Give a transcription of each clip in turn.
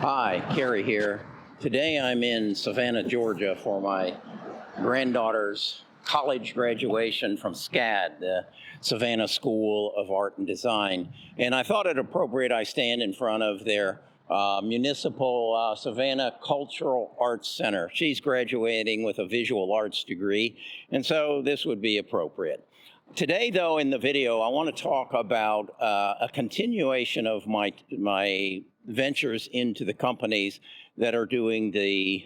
Hi, Kerry here. Today I'm in Savannah, Georgia for my granddaughter's college graduation from SCAD, the Savannah School of Art and Design. And I thought it appropriate I stand in front of their municipal Savannah Cultural Arts Center. She's graduating with a visual arts degree, and so this would be appropriate. Today, though, in the video, I want to talk about a continuation of my ventures into the companies that are doing the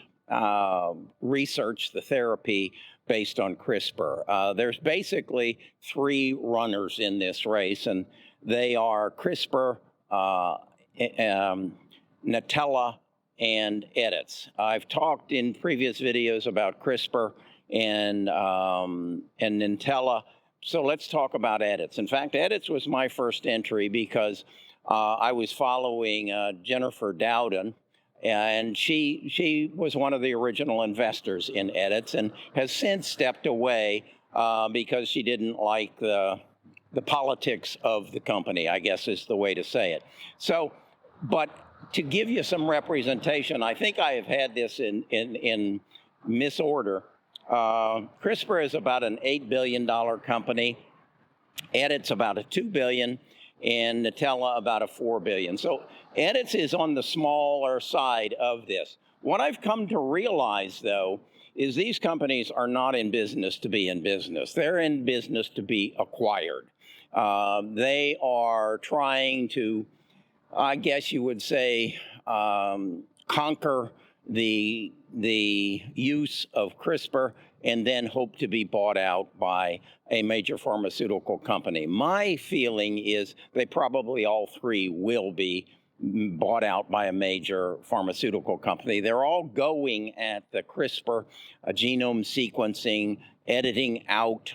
research, the therapy based on CRISPR. There's basically three runners in this race, and they are CRISPR, Nutella, and edits. I've talked in previous videos about CRISPR and Nutella. So let's talk about edits. In fact, edits was my first entry because I was following Jennifer Dowden, and she was one of the original investors in edits and has since stepped away because she didn't like the politics of the company, I guess is the way to say it. So, but to give you some representation, I think I have had this in misorder. CRISPR is about an $8 billion company. Edits about a $2 billion, and Nutella about a $4 billion. So Edits is on the smaller side of this. What I've come to realize, though, is these companies are not in business to be in business. They're in business to be acquired. They are trying to, I guess you would say, conquer the use of CRISPR and then hope to be bought out by a major pharmaceutical company. My feeling is they probably all three will be bought out by a major pharmaceutical company. They're all going at the CRISPR genome sequencing, editing out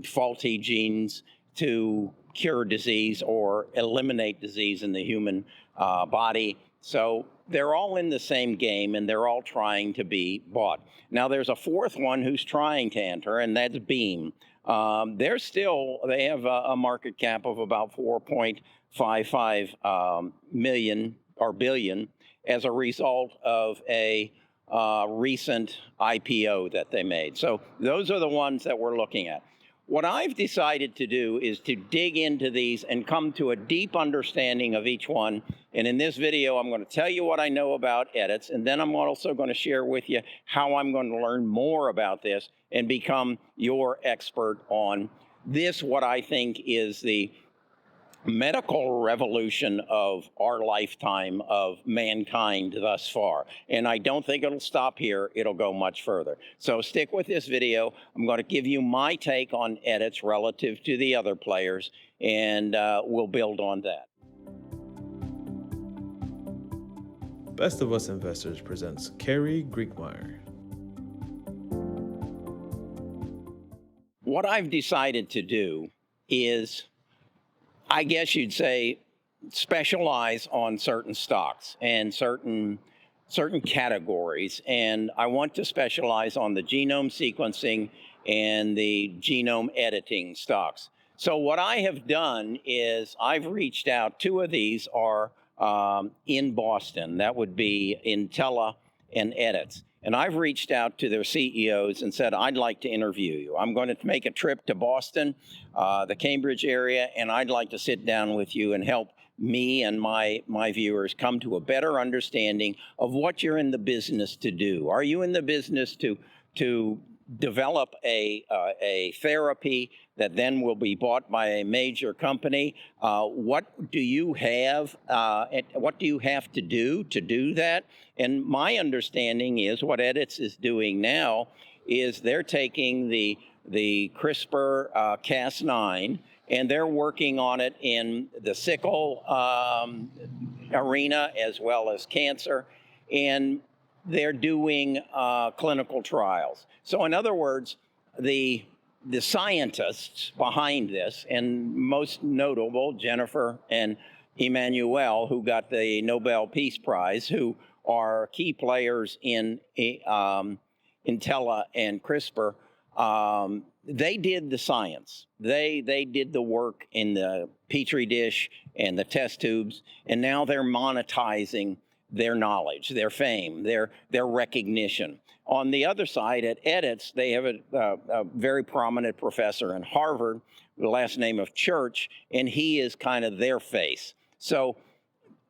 faulty genes to cure disease or eliminate disease in the human body. So they're all in the same game, and they're all trying to be bought. Now, there's a fourth one who's trying to enter, and that's Beam. They have a market cap of about 4.55 million or billion as a result of a recent IPO that they made. So those are the ones that we're looking at. What I've decided to do is to dig into these and come to a deep understanding of each one. And in this video, I'm going to tell you what I know about edits, and then I'm also going to share with you how I'm going to learn more about this and become your expert on this, what I think is the medical revolution of our lifetime of mankind thus far. And I don't think it'll stop here. It'll go much further. So stick with this video. I'm going to give you my take on edits relative to the other players, and we'll build on that. Best of Us Investors presents Kerry Griegmeyer. What I've decided to do is, I guess you'd say, specialize on certain stocks and certain categories. And I want to specialize on the genome sequencing and the genome editing stocks. So what I have done is I've reached out. Two of these are in Boston. That would be Nutella and Edits. And I've reached out to their CEOs and said, I'd like to interview you. I'm going to make a trip to Boston, the Cambridge area, and I'd like to sit down with you and help me and my viewers come to a better understanding of what you're in the business to do. Are you in the business to develop a therapy that then will be bought by a major company? What do you have? What do you have to do that? And my understanding is what Edits is doing now is they're taking the CRISPR Cas9 and they're working on it in the sickle arena as well as cancer, and they're doing clinical trials. So in other words, the scientists behind this, and most notable, Jennifer and Emmanuel, who got the Nobel Peace Prize, who are key players in Nutella and CRISPR, they did the science. They did the work in the Petri dish and the test tubes, and now they're monetizing their knowledge, their fame, their recognition. On the other side, at edits, they have a very prominent professor in Harvard, the last name of Church, and he is kind of their face. So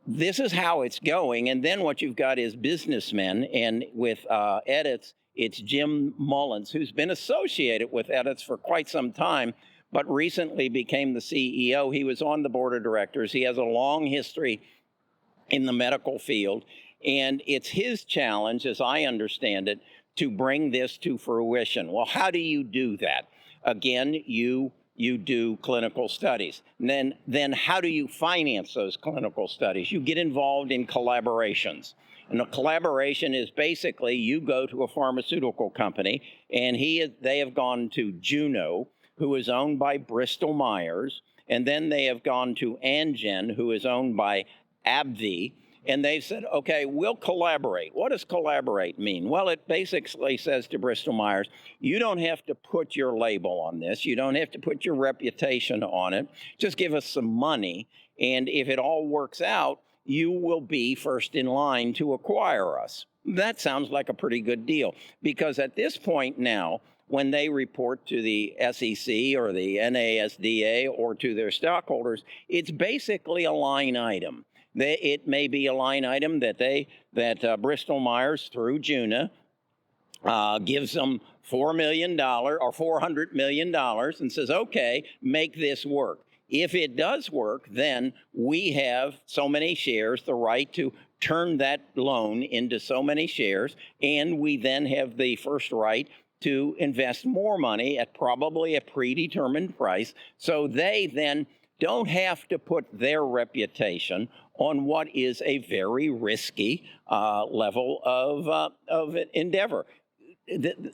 this is how it's going. And then what you've got is businessmen, and with edits, it's Jim Mullins, who's been associated with edits for quite some time, but recently became the CEO. He was on the board of directors. He has a long history in the medical field. And it's his challenge, as I understand it, to bring this to fruition. Well, how do you do that? Again, you do clinical studies. And then how do you finance those clinical studies? You get involved in collaborations. And a collaboration is basically you go to a pharmaceutical company, and they have gone to Juno, who is owned by Bristol Myers, and then they have gone to Amgen, who is owned by AbbVie, and they said, okay, we'll collaborate. What does collaborate mean? Well, it basically says to Bristol Myers, you don't have to put your label on this. You don't have to put your reputation on it. Just give us some money. And if it all works out, you will be first in line to acquire us. That sounds like a pretty good deal, because at this point now, when they report to the SEC or the NASDA or to their stockholders, it's basically a line item. It may be a line item that Bristol Myers through Juna gives them $4 million or $400 million and says, okay, make this work. If it does work, then we have so many shares, the right to turn that loan into so many shares, and we then have the first right to invest more money at probably a predetermined price, so they then don't have to put their reputation on what is a very risky level of endeavor.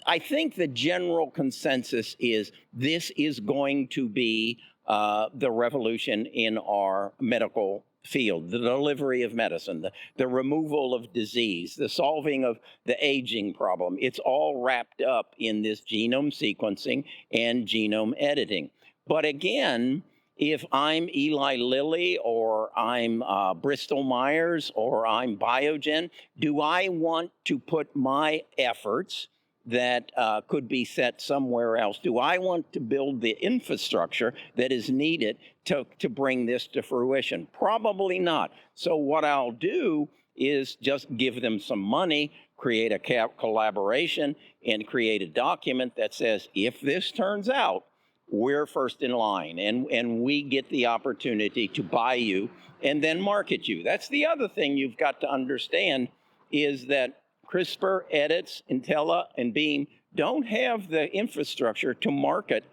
I think the general consensus is this is going to be the revolution in our medical field, the delivery of medicine, the removal of disease, the solving of the aging problem. It's all wrapped up in this genome sequencing and genome editing. But again, if I'm Eli Lilly or I'm Bristol Myers or I'm Biogen, do I want to put my efforts that could be set somewhere else? Do I want to build the infrastructure that is needed to bring this to fruition? Probably not. So what I'll do is just give them some money, create a collaboration, and create a document that says, if this turns out, we're first in line, and we get the opportunity to buy you and then market you. That's the other thing you've got to understand, is that CRISPR, edits, Intella, and Beam don't have the infrastructure to market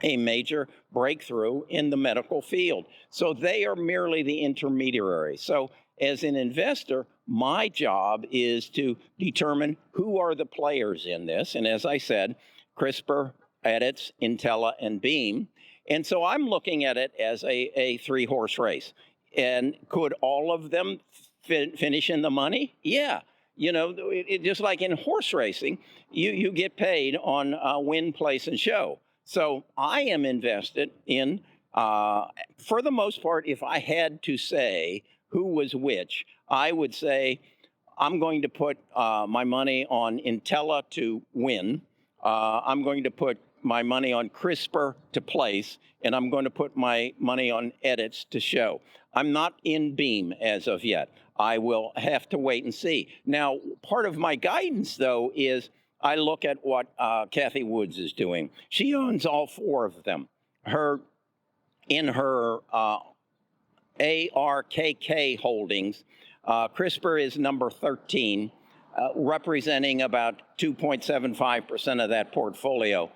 a major breakthrough in the medical field. So they are merely the intermediary. So as an investor, my job is to determine who are the players in this. And as I said, CRISPR, edits, Intella, and Beam. And so I'm looking at it as a three-horse race. And could all of them finish in the money? Yeah. You know, just like in horse racing, you get paid on win, place, and show. So I am invested in, for the most part, if I had to say who was which, I would say I'm going to put my money on Intella to win. I'm going to put my money on CRISPR to place, and I'm going to put my money on edits to show. I'm not in Beam as of yet. I will have to wait and see. Now, part of my guidance, though, is I look at what Kathy Woods is doing. She owns all four of them. In her ARKK holdings, CRISPR is number 13, representing about 2.75% of that portfolio.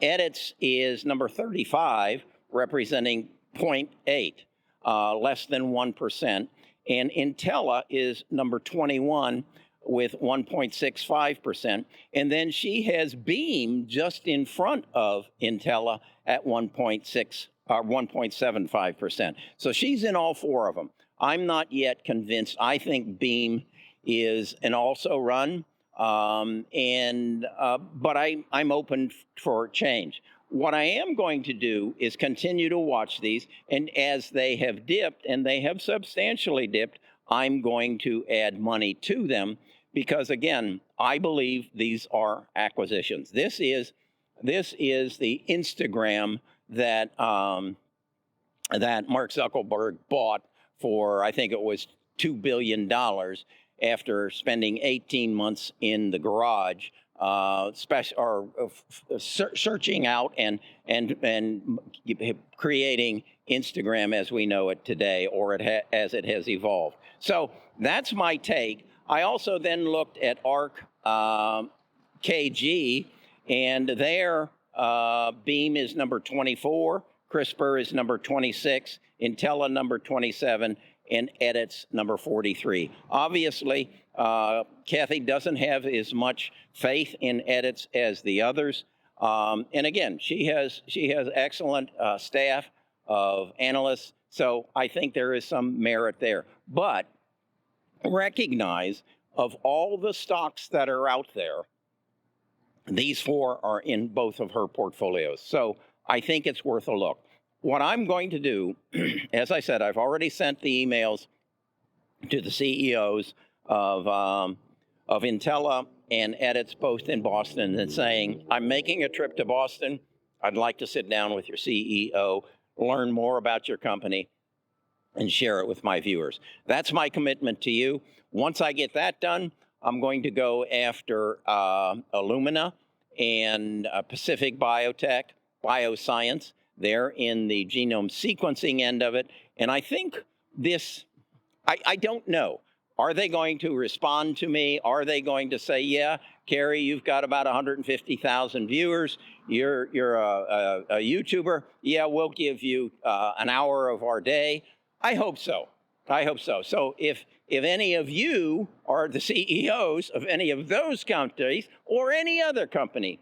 Edits is number 35, representing 0.8, less than 1%. And Intella is number 21 with 1.65%. And then she has Beam just in front of Intella at 1.75%. So she's in all four of them. I'm not yet convinced. I think Beam is an also run, but I'm open for change. What I am going to do is continue to watch these, and as they have dipped, and they have substantially dipped, I'm going to add money to them because, again, I believe these are acquisitions. This is the Instagram that that Mark Zuckerberg bought for, I think it was $2 billion after spending 18 months in the garage, searching out and creating Instagram as we know it today, or as it has evolved. So that's my take. I also then looked at ARC KG, and their beam is number 24, CRISPR is number 26, Intella number 27, and edits number 43. Obviously, Kathy doesn't have as much faith in edits as the others. And again, she has excellent staff of analysts, so I think there is some merit there. But recognize, of all the stocks that are out there, these four are in both of her portfolios. So I think it's worth a look. What I'm going to do, as I said, I've already sent the emails to the CEOs of Intella and Edits, both in Boston, and saying, I'm making a trip to Boston. I'd like to sit down with your CEO, learn more about your company, and share it with my viewers. That's my commitment to you. Once I get that done, I'm going to go after Illumina and Pacific Biotech, Bioscience. They're in the genome sequencing end of it. And I think this, I don't know. Are they going to respond to me? Are they going to say, yeah, Carrie, you've got about 150,000 viewers. You're a YouTuber. Yeah, we'll give you an hour of our day. I hope so. I hope so. So if any of you are the CEOs of any of those companies or any other company,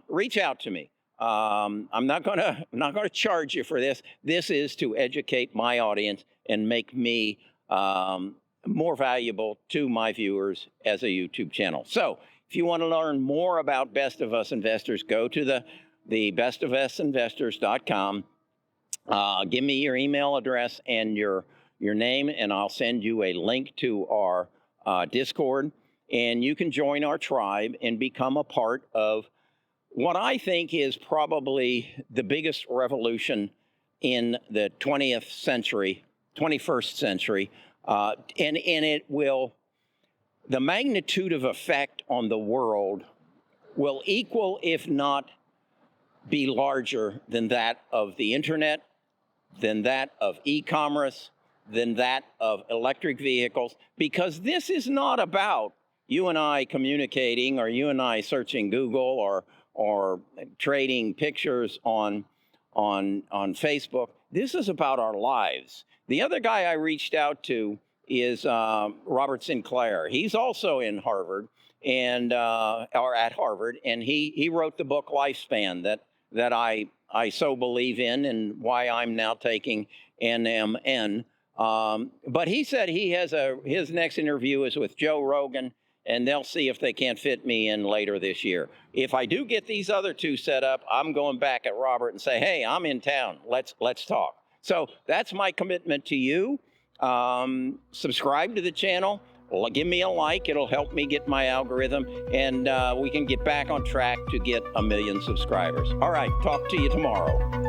reach out to me. I'm not going to charge you for this. This is to educate my audience and make me more valuable to my viewers as a YouTube channel. So if you want to learn more about Best of Us Investors, go to the bestofusinvestors.com. Give me your email address and your name, and I'll send you a link to our Discord, and you can join our tribe and become a part of what I think is probably the biggest revolution in the 21st century, and it will, the magnitude of effect on the world will equal, if not be larger than that of the internet, than that of e-commerce, than that of electric vehicles, because this is not about you and I communicating or you and I searching Google or trading pictures on Facebook. This is about our lives. The other guy I reached out to is Robert Sinclair. He's also in Harvard or at Harvard, and he wrote the book Lifespan that I so believe in, and why I'm now taking NMN. But he said his next interview is with Joe Rogan, and they'll see if they can't fit me in later this year. If I do get these other two set up, I'm going back at Robert and say, hey, I'm in town. Let's talk. So that's my commitment to you. Subscribe to the channel. Well, give me a like. It'll help me get my algorithm, and we can get back on track to get 1 million subscribers. All right, talk to you tomorrow.